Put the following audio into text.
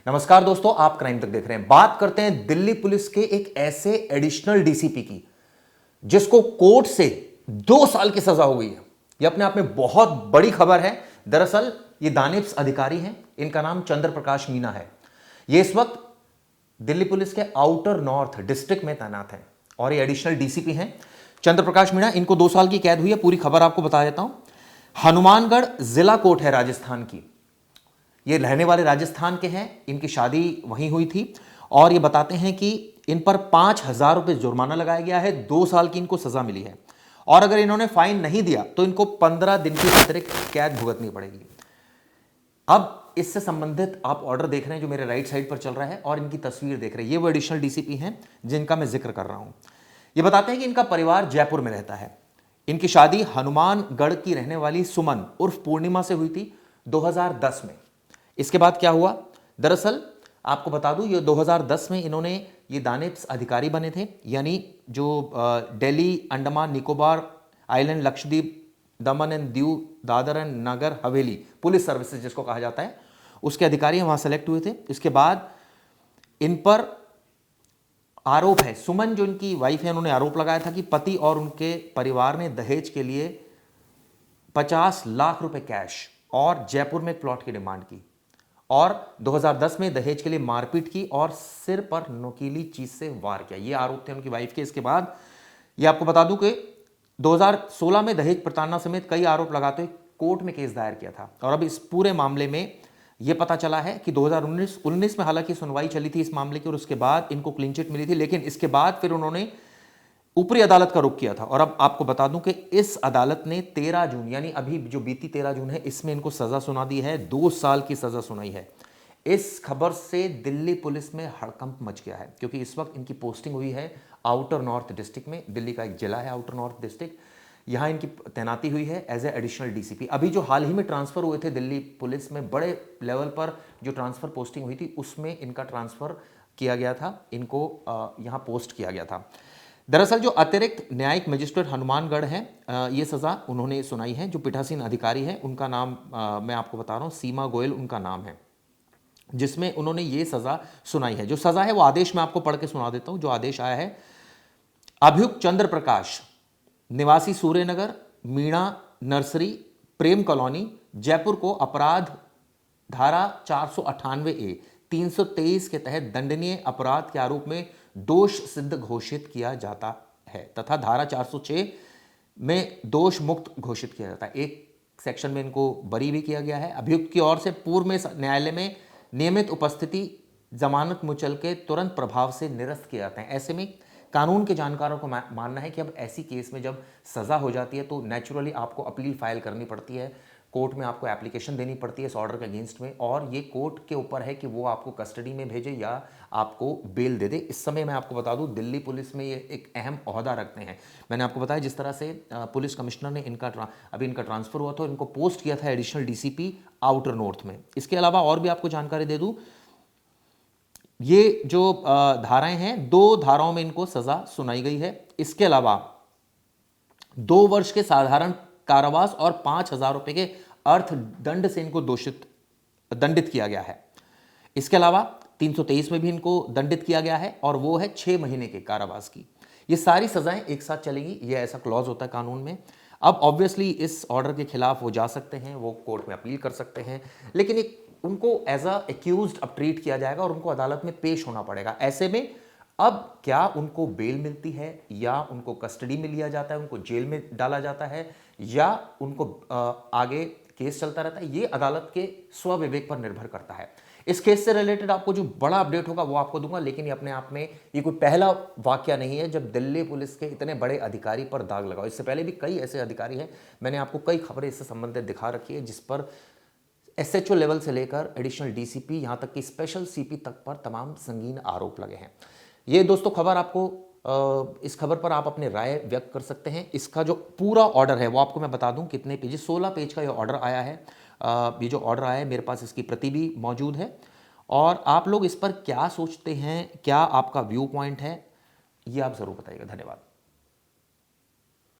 नमस्कार दोस्तों, आप क्राइम तक देख रहे हैं। बात करते हैं दिल्ली पुलिस के एक ऐसे एडिशनल डीसीपी की जिसको कोर्ट से 2 साल की सजा हो गई है। यह अपने आप में बहुत बड़ी खबर है। दरअसल ये दानिश अधिकारी हैं, इनका नाम चंद्र प्रकाश मीना है। ये इस वक्त दिल्ली पुलिस के आउटर नॉर्थ डिस्ट्रिक्ट में तैनात हैं और ये एडिशनल डीसीपी हैं चंद्र प्रकाश मीना। इनको 2 साल की कैद हुई है। पूरी खबर आपको बता देता हूं। हनुमानगढ़ जिला कोर्ट है राजस्थान की। ये रहने वाले राजस्थान के हैं, इनकी शादी वहीं हुई थी और ये बताते हैं कि इन पर 5,000 रुपये जुर्माना लगाया गया है। 2 साल की इनको सजा मिली है और अगर इन्होंने फाइन नहीं दिया तो इनको 15 दिन की अतिरिक्त कैद भुगतनी पड़ेगी। अब इससे संबंधित आप ऑर्डर देख रहे हैं जो मेरे राइट साइड पर चल रहा है और इनकी तस्वीर देख रहे हैं। ये वो एडिशनल डीसीपी हैं जिनका मैं जिक्र कर रहा हूं। ये बताते हैं कि इनका परिवार जयपुर में रहता है। इनकी शादी हनुमानगढ़ की रहने वाली सुमन उर्फ पूर्णिमा से हुई थी 2010 में। इसके बाद क्या हुआ, दरअसल आपको बता दूं, ये 2010 में इन्होंने ये दानिश अधिकारी बने थे, यानी जो Delhi, Andaman Nicobar island, Lakshadweep, Daman and Diu, Dadar and Nagar Haveli police services जिसको कहा जाता है, उसके अधिकारी वहां सेलेक्ट हुए थे। इसके बाद इन पर आरोप है, सुमन जो इनकी वाइफ है, उन्होंने आरोप लगाया था कि पति और उनके परिवार ने दहेज के लिए 50 लाख रुपए कैश और जयपुर में एक प्लॉट की डिमांड की और 2010 में दहेज के लिए मारपीट की और सिर पर नुकीली चीज से वार किया। ये आरोप थे उनकी वाइफ के। इसके बाद ये आपको बता दूं कि 2016 में दहेज प्रताड़ना समेत कई आरोप लगाते हुए कोर्ट में केस दायर किया था और अब इस पूरे मामले में यह पता चला है कि 2019 में हालांकि सुनवाई चली थी इस मामले की और उसके बाद इनको क्लीन चिट मिली थी, लेकिन इसके बाद फिर उन्होंने ऊपरी अदालत का रुख किया था और अब आपको बता दूं कि इस अदालत ने 13 जून यानी अभी जो बीती 13 जून है, इसमें इनको सजा सुना दी है। 2 साल की सजा सुनाई है। इस खबर से दिल्ली पुलिस में हड़कंप मच गया है क्योंकि इस वक्त इनकी पोस्टिंग हुई है आउटर नॉर्थ डिस्ट्रिक्ट में। दिल्ली का एक जिला है आउटर नॉर्थ डिस्ट्रिक्ट, यहां इनकी तैनाती हुई है एज ए एडिशनल डीसीपी। अभी जो हाल ही में ट्रांसफर हुए थे दिल्ली पुलिस में, बड़े लेवल पर जो ट्रांसफर पोस्टिंग हुई थी उसमें इनका ट्रांसफर किया गया था, इनको यहां पोस्ट किया गया था। दरअसल जो अतिरिक्त न्यायिक मजिस्ट्रेट हनुमानगढ़ है, ये सजा उन्होंने सुनाई है। जो पीठासीन अधिकारी है उनका नाम मैं आपको बता रहा हूं, सीमा गोयल उनका नाम है, जिसमें उन्होंने ये सजा सुनाई है। जो सजा है वो आदेश मैं आपको पढ़ के सुना देता हूं। जो आदेश आया है, अभियुक्त चंद्र प्रकाश निवासी सूर्यनगर, मीणा नर्सरी, प्रेम कॉलोनी, जयपुर को अपराध धारा 498A 323 के तहत दंडनीय अपराध के आरोप में दोष सिद्ध घोषित किया जाता है तथा धारा 406 में दोष मुक्त घोषित किया जाता है। एक सेक्शन में इनको बरी भी किया गया है। अभियुक्त की ओर से पूर्व में न्यायालय में नियमित उपस्थिति जमानत मुचल के तुरंत प्रभाव से निरस्त किए जाते हैं। ऐसे में कानून के जानकारों को मानना है कि अब ऐसी केस में जब सजा हो जाती है तो नेचुरली आपको अपील फाइल करनी पड़ती है, कोर्ट में आपको एप्लीकेशन देनी पड़ती है इस ऑर्डर के अगेंस्ट में, और ये कोर्ट के ऊपर है कि वो आपको कस्टडी में भेजे या आपको बेल दे दे। इस समय मैं आपको बता दूं दिल्ली पुलिस में ये एक अहम ओहदा रखते हैं। मैंने आपको बताया जिस तरह से पुलिस कमिश्नर ने अभी इनका ट्रांसफर हुआ था, इनको पोस्ट किया था एडिशनल डीसीपी आउटर नॉर्थ में। इसके अलावा और भी आपको जानकारी दे दूं, ये जो धाराएं हैं, 2 धाराओं में इनको सजा सुनाई गई है। इसके अलावा 2 वर्ष के साधारण कारावास और 5,000 रुपए के अर्थदंड से इनको दंडित किया गया है। इसके अलावा 323 में भी इनको दंडित किया गया है और वो है 6 महीने के कारावास की। ये सारी सजाएं एक साथ चलेंगी, ये ऐसा क्लॉज होता है कानून में। अब ऑब्वियसली इस ऑर्डर के खिलाफ वो जा सकते हैं, वो कोर्ट में अपील कर सकते हैं, लेकिन एक उनको एज अ एक्यूज्ड अब ट्रीट किया जाएगा और उनको अदालत में पेश होना पड़ेगा। ऐसे में अब क्या उनको बेल मिलती है या उनको कस्टडी में लिया जाता है, उनको जेल में डाला जाता है या उनको आगे केस चलता रहता है, ये अदालत के स्वविवेक पर निर्भर करता है। इस केस से रिलेटेड आपको जो बड़ा अपडेट होगा वो आपको दूंगा, लेकिन ये अपने आप में ये कोई पहला वाकया नहीं है जब दिल्ली पुलिस के इतने बड़े अधिकारी पर दाग लगाओ। इससे पहले भी कई ऐसे अधिकारी हैं, मैंने आपको कई खबरें इससे संबंधित दिखा रखी है जिस पर एसएचओ लेवल से लेकर एडिशनल डीसीपी यहां तक कि स्पेशल सीपी तक पर तमाम संगीन आरोप लगे हैं। ये दोस्तों खबर आपको इस खबर पर आप अपने राय व्यक्त कर सकते हैं। इसका जो पूरा ऑर्डर है वो आपको मैं बता दूं कितने पेजेस, 16 पेज का ये ऑर्डर आया है। ये जो ऑर्डर आया है मेरे पास इसकी प्रति भी मौजूद है और आप लोग इस पर क्या सोचते हैं, क्या आपका व्यू पॉइंट है, ये आप ज़रूर बताइएगा। धन्यवाद।